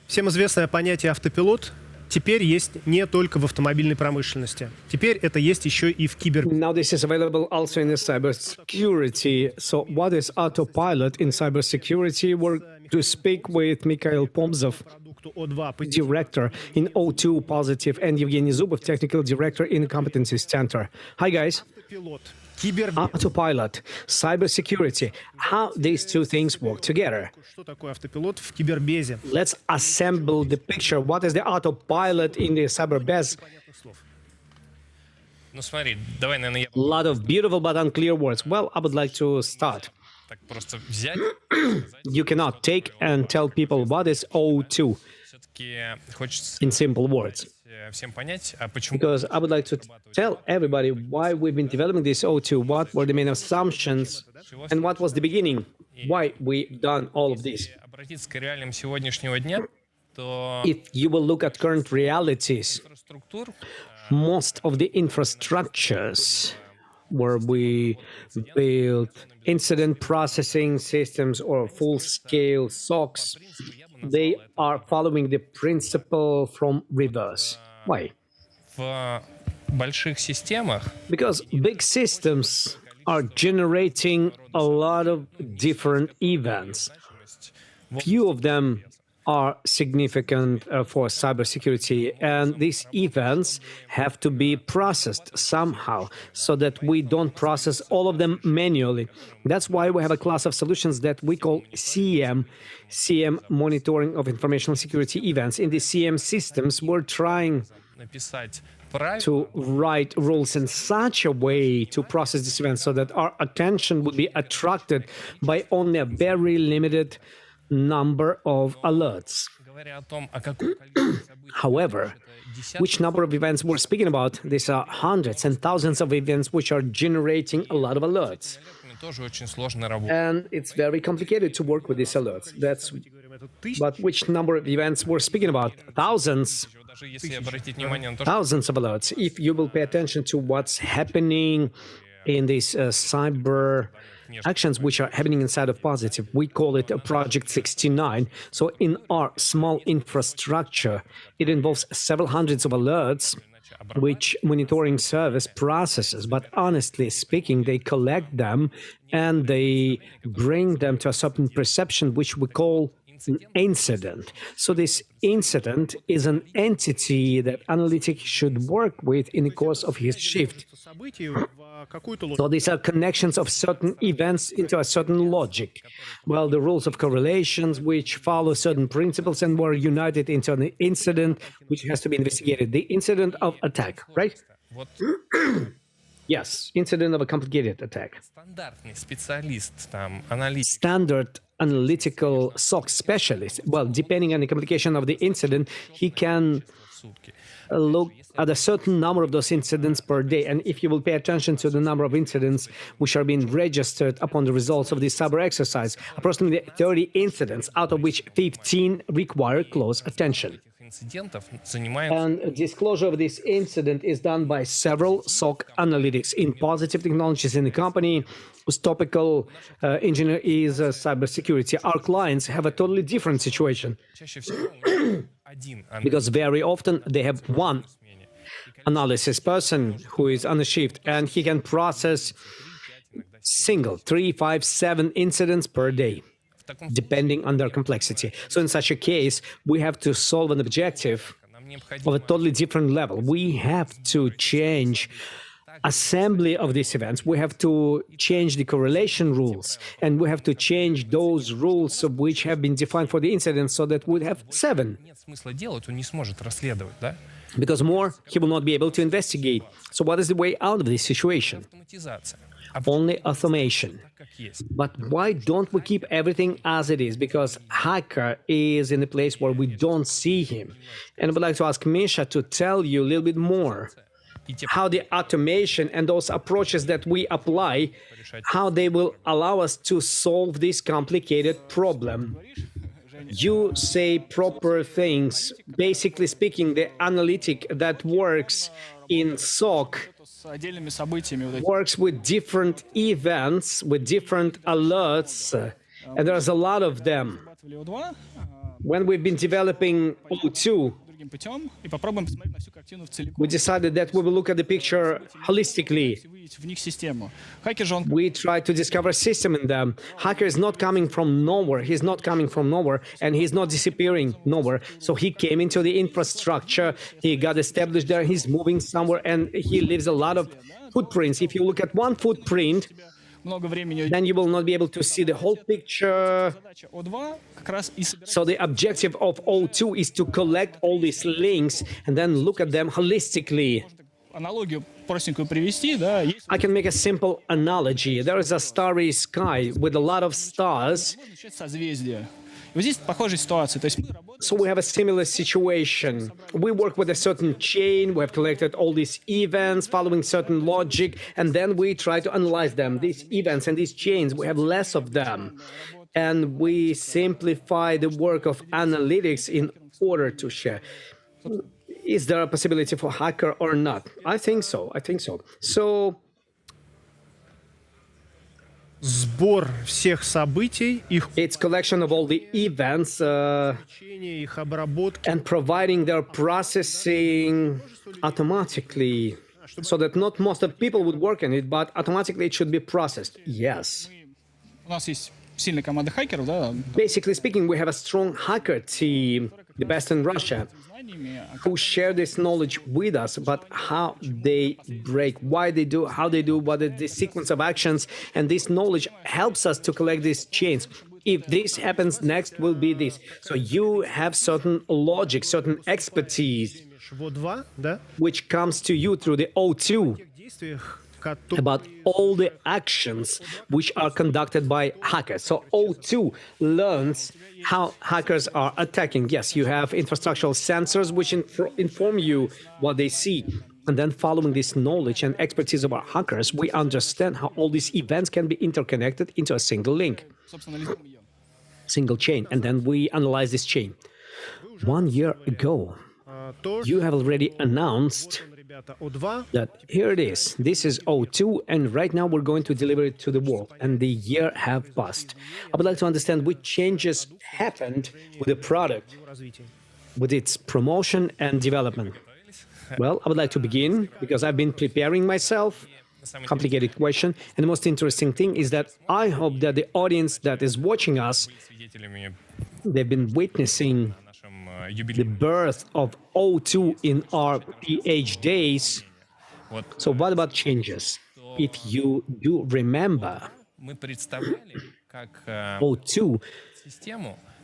Всем известное понятие автопилот теперь есть не только в автомобильной промышленности. Теперь это есть еще и в кибер. Now this is available also in the cybersecurity. So what is autopilot in cybersecurity? We're to speak with Mikhail Pomzov, director in O2 Positive, and Evgeny Zubov, technical director in the Competency Center. Hi guys. Autopilot, cybersecurity, how these two things work together. Let's assemble the picture. What is the autopilot in the cyberbez? A lot of beautiful but unclear words. Well, I would like to start. You cannot take and tell people what is O2 in simple words. Because I would like to tell everybody why we've been developing this O2, what were the main assumptions, and what was the beginning, why we've done all of this. If you will look at current realities, most of the infrastructures where we build incident processing systems or full-scale SOCs, they are following the principle from reverse. Why? Because big systems are generating a lot of different events. Few of them are significant for cybersecurity, and these events have to be processed somehow so that we don't process all of them manually. That's why we have a class of solutions that we call CM, Monitoring of Informational Security Events. In the CM systems, we're trying to write rules in such a way to process these events so that our attention would be attracted by only a very limited number of alerts. However, which number of events we're speaking about? These are hundreds and thousands of events which are generating a lot of alerts. And it's very complicated to work with these alerts. But which number of events we're speaking about? Thousands. Thousands of alerts. If you will pay attention to what's happening in these cyber actions which are happening inside of Positive, we call it a Project 69. So in our small infrastructure, it involves several hundreds of alerts which monitoring service processes. But honestly speaking, they collect them and they bring them to a certain perception which we call an incident. So this incident is an entity that analytic should work with in the course of his shift. So these are connections of certain events into a certain logic. Well, the rules of correlations which follow certain principles and were united into an incident which has to be investigated. The incident of attack, right? Yes, incident of a complicated attack. Standard analytical SOC specialist, well, depending on the complication of the incident, he can look at a certain number of those incidents per day. And if you will pay attention to the number of incidents which are being registered upon the results of this cyber exercise, approximately 30 incidents, out of which 15 require close attention. And disclosure of this incident is done by several SOC analytics in Positive Technologies in the company, whose topical engineer is cybersecurity. Our clients have a totally different situation because very often they have one analysis person who is on a shift and he can process single 3, 5, 7 incidents per day, depending on their complexity. So in such a case, we have to solve an objective of a totally different level. We have to change assembly of these events. We have to change the correlation rules, and we have to change those rules which have been defined for the incident so that we'd have 7. Because more, he will not be able to investigate. So what is the way out of this situation? Only automation. But why don't we keep everything as it is? Because hacker is in a place where we don't see him. And I would like to ask Misha to tell you a little bit more how the automation and those approaches that we apply, how they will allow us to solve this complicated problem. You say proper things. Basically speaking, the analytic that works in SOC works with different events, with different alerts, and there's a lot of them. when we've been developing O2, we decided that we will look at the picture holistically. We try to discover a system in them. Hacker is not coming from nowhere. He's not coming from nowhere, and he's not disappearing nowhere. So he came into the infrastructure, he got established there, he's moving somewhere, and he leaves a lot of footprints. If you look at one footprint, then you will not be able to see the whole picture. So the objective of O2 is to collect all these links and then look at them holistically. I can make a simple analogy. There is a starry sky with a lot of stars. So we have a similar situation. We work with a certain chain, we have collected all these events following certain logic, and then we try to analyze them. These events and these chains, we have less of them. And we simplify the work of analytics in order to share. Is there a possibility for hacker or not? I think so. So Сбор всех событий, их it's collection of all the events их обработки. and providing their processing automatically, so that not most of people would work on it, but automatically it should be processed. Yes. Basically speaking, we have a strong hacker team, the best in Russia, who share this knowledge with us about how they break, why they do, how they do, what is the sequence of actions, and this knowledge helps us to collect these chains. If this happens, next will be this. So you have certain logic, certain expertise, which comes to you through the O2, about all the actions which are conducted by hackers. So O2 learns how hackers are attacking. Yes, you have infrastructural sensors which inform you what they see. And then following this knowledge and expertise of our hackers, we understand how all these events can be interconnected into a single link, single chain. And then we analyze this chain. 1 year ago, you have already announced that here it is. This is O2, and right now we're going to deliver it to the world. And the year have passed. I would like to understand which changes happened with the product, with its promotion and development. Well, I would like to begin because I've been preparing myself. Complicated question. And the most interesting thing is that I hope that the audience that is watching us, they've been witnessing the birth of O2 in our PH days. So what about changes? If you do remember, O2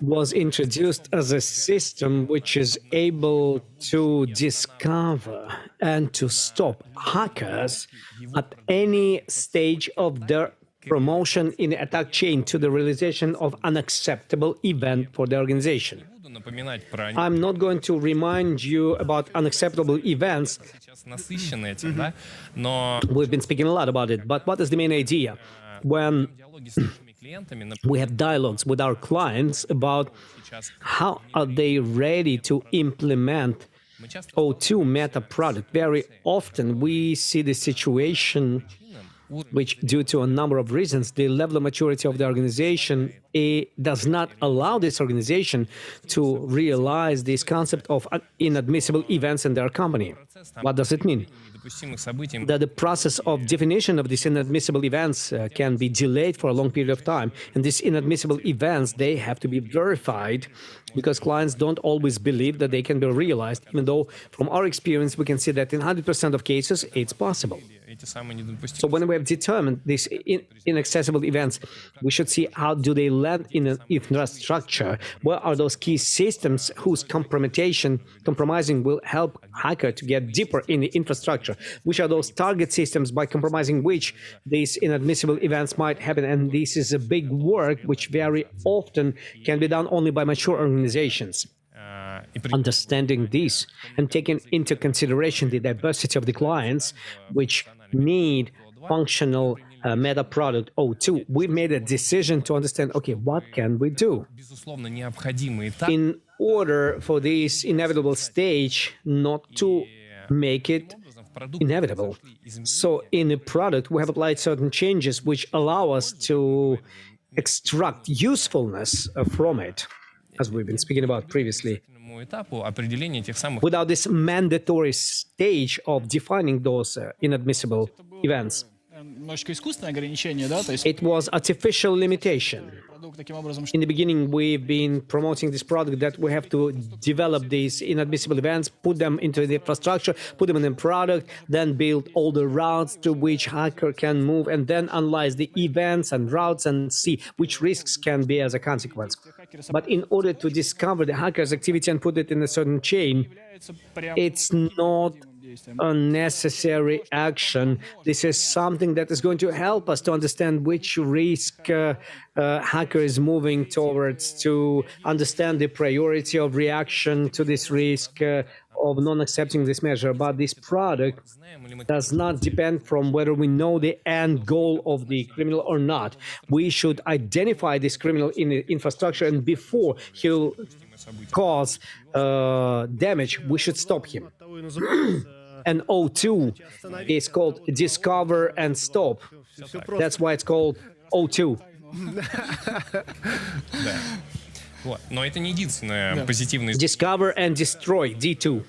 was introduced as a system which is able to discover and to stop hackers at any stage of their promotion in the attack chain to the realization of unacceptable event for the organization. I'm not going to remind you about unacceptable events. We've been speaking a lot about it, but what is the main idea? When we have dialogues with our clients about how are they ready to implement O2 meta product, very often we see the situation which, due to a number of reasons, the level of maturity of the organization, it does not allow this organization to realize this concept of inadmissible events in their company. What does it mean? That the process of definition of these inadmissible events can be delayed for a long period of time. And these inadmissible events, they have to be verified because clients don't always believe that they can be realized, even though from our experience, we can see that in 100% of cases, it's possible. So when we have determined these inaccessible events, we should see how do they land in an infrastructure. What are those key systems whose compromising will help hacker to get deeper in the infrastructure? Which are those target systems by compromising which these inadmissible events might happen? And this is a big work which very often can be done only by mature organizations. Understanding this and taking into consideration the diversity of the clients which need functional meta product O2, we made a decision to understand, okay, what can we do in order for this inevitable stage not to make it inevitable. So in the product, we have applied certain changes which allow us to extract usefulness from it. as we've been speaking about previously. Without this mandatory stage of defining those inadmissible events. It was artificial limitation. In the beginning, we've been promoting this product that we have to develop these inadmissible events, put them into the infrastructure, put them in the product, then build all the routes to which hacker can move, and then analyze the events and routes and see which risks can be as a consequence. But in order to discover the hacker's activity and put it in a certain chain, it's not a necessary action. This is something that is going to help us to understand which risk hacker is moving towards, to understand the priority of reaction to this risk, of not accepting this measure. But this product does not depend from whether we know the end goal of the criminal or not. We should identify this criminal in the infrastructure, and before he'll cause damage, we should stop him. And O2 is called Discover and Stop. That's why it's called O2. Discover and Destroy, D2.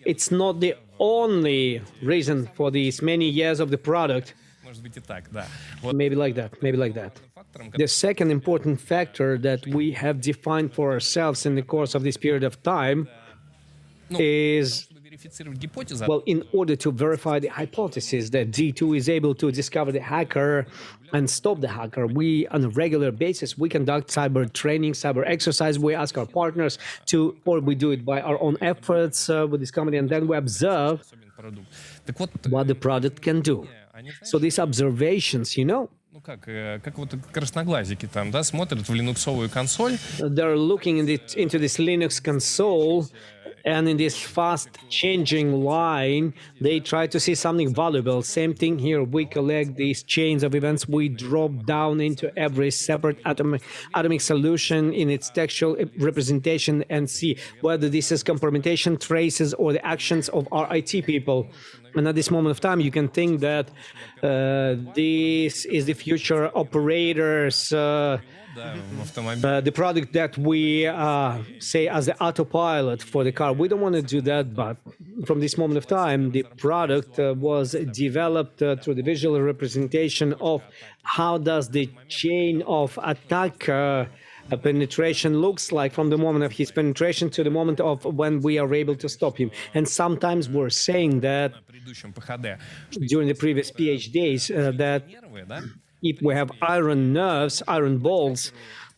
It's not the only reason for these many years of the product. Maybe like that, maybe like that. The second important factor that we have defined for ourselves in the course of this period of time is, well, in order to verify the hypothesis that D2 is able to discover the hacker and stop the hacker, we, on a regular basis, we conduct cyber training, cyber exercise. We ask our partners to, or we do it by our own efforts with this company, and then we observe what the product can do. So these observations, you know, they're looking into this Linux console, and in this fast-changing line, they try to see something valuable. Same thing here. We collect these chains of events. We drop down into every separate atomic solution in its textual representation and see whether this is compromission traces or the actions of our IT people. And at this moment of time, you can think that this is the future operators, the product that we say as the autopilot for the car. We don't want to do that, but from this moment of time, the product was developed through the visual representation of how does the chain of attack penetration looks like from the moment of his penetration to the moment of when we are able to stop him. And sometimes we're saying that during the previous PhDs that if we have iron nerves, iron balls,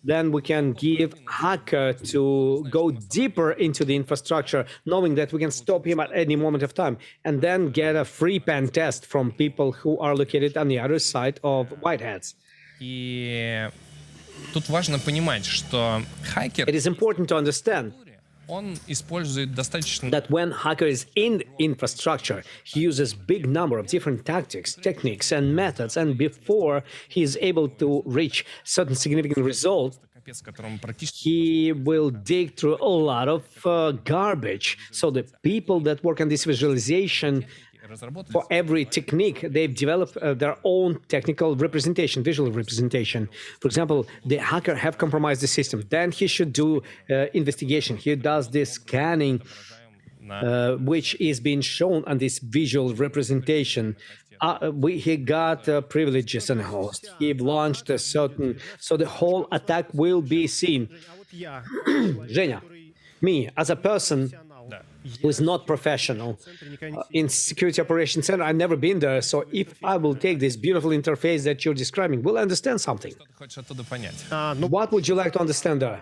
then we can give hacker to go deeper into the infrastructure, knowing that we can stop him at any moment of time, and then get a free pen test from people who are located on the other side of whiteheads. It is important to understand that when hacker is in the infrastructure, he uses big number of different tactics, techniques, and methods, and before he is able to reach certain significant result, he will dig through a lot of garbage. So the people that work on this visualization, for every technique, they've developed their own technical representation, visual representation. For example, the hacker have compromised the system. Then he should do investigation. He does this scanning, which is being shown on this visual representation. He got privileges on a host. He launched a certain, so the whole attack will be seen. Zhenya, me as a person who is not professional in Security Operations Center, I've never been there. So if I will take this beautiful interface that you're describing, we'll understand something. What would you like to understand there?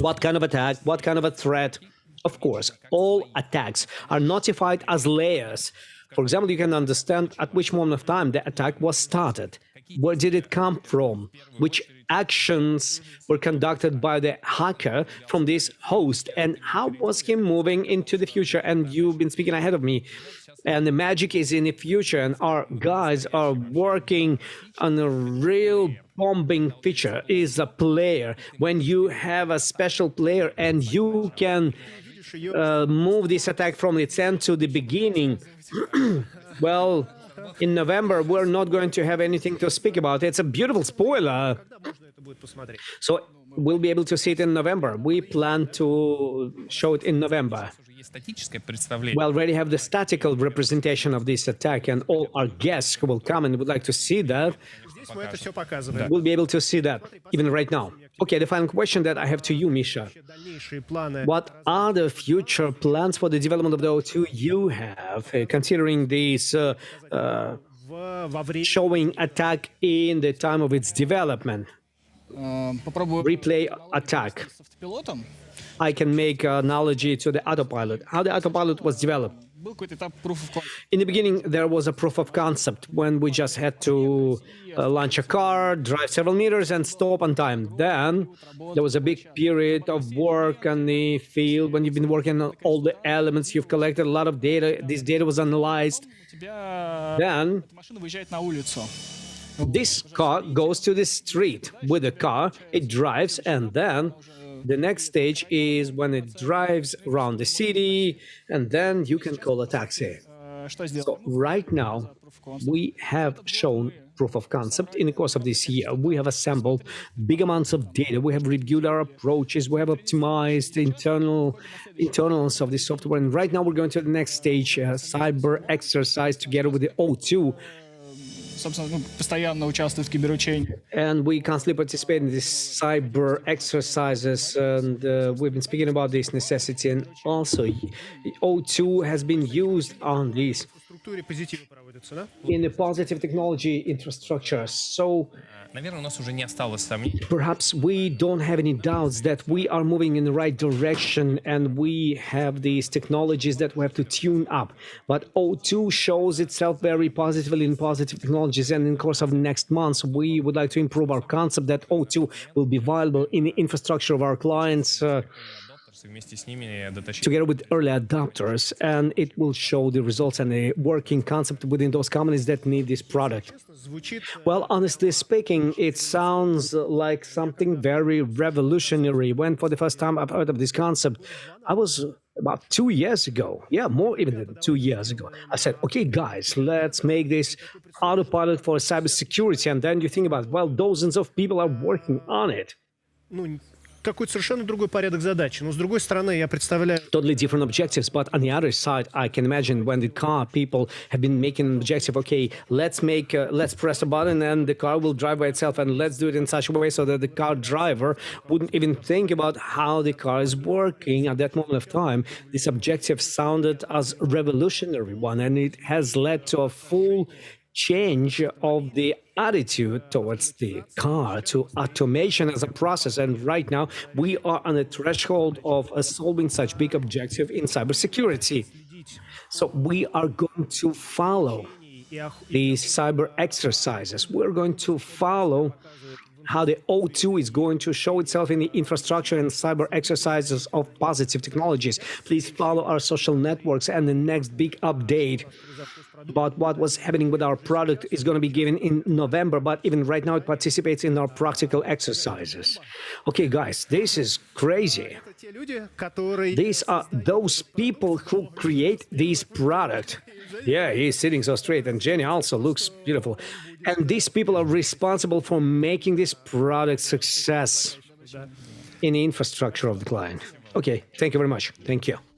What kind of attack? What kind of a threat? Of course, all attacks are notified as layers. For example, you can understand at which moment of time the attack was started. Where did it come from? Which actions were conducted by the hacker from this host? And how was he moving into the future? And you've been speaking ahead of me. And the magic is in the future. And our guys are working on a real bombing feature. Is a player. When you have a special player and you can move this attack from its end to the beginning, well, in November, we're not going to have anything to speak about. It's a beautiful spoiler. So we'll be able to see it in November. We plan to show it in November. We already have the statistical representation of this attack, and all our guests who will come and would like to see that will be able to see that even right now. Okay, the final question that I have to you, Misha. What are the future plans for the development of the O2 you have, considering this showing attack in the time of its development? Replay attack. I can make an analogy to the autopilot. How the autopilot was developed. In the beginning, there was a proof of concept when we just had to launch a car, drive several meters, and stop on time. Then there was a big period of work on the field when you've been working on all the elements, you've collected a lot of data, this data was analyzed. Then this car goes to the street with the car, it drives, and then the next stage is when it drives around the city, and then you can call a taxi. So right now, we have shown proof of concept in the course of this year. We have assembled big amounts of data. We have reviewed our approaches. We have optimized the internals of the software. And right now, we're going to the next stage, cyber exercise together with the O2. And we constantly participate in these cyber exercises, and we've been speaking about this necessity. And also, O2 has been used on this in the positive technology infrastructure. So perhaps we don't have any doubts that we are moving in the right direction, and we have these technologies that we have to tune up. But O2 shows itself very positively in positive technologies, and in the course of the next months, we would like to improve our concept that O2 will be viable in the infrastructure of our clients, together with early adopters, and it will show the results and a working concept within those companies that need this product. Well, honestly speaking, it sounds like something very revolutionary. When for the first time I've heard of this concept, I was about 2 years ago. Yeah, more even than 2 years ago. I said, okay, guys, let's make this autopilot for cybersecurity. And then you think about, well, dozens of people are working on it. Какой-то совершенно другой порядок задач. Но с другой стороны, я представляю... Totally different objectives, but on the other side, I can imagine when the car people have been making an objective, okay, let's press a button and the car will drive by itself, and let's do it in such a way so that the car driver wouldn't even think about how the car is working at that moment of time. This objective sounded as a revolutionary one, and it has led to a full change of the attitude towards the car, to automation as a process. And right now, we are on the threshold of solving such big objective in cybersecurity. So we are going to follow these cyber exercises. We're going to follow how the O2 is going to show itself in the infrastructure and cyber exercises of positive technologies. Please follow our social networks, and the next big update about what was happening with our product is going to be given in November, but even right now it participates in our practical exercises. Okay, guys, this is crazy. These are those people who create this product. Yeah, he's sitting so straight, and Jenny also looks beautiful. And these people are responsible for making this product success in the infrastructure of the client. Okay, thank you very much. Thank you.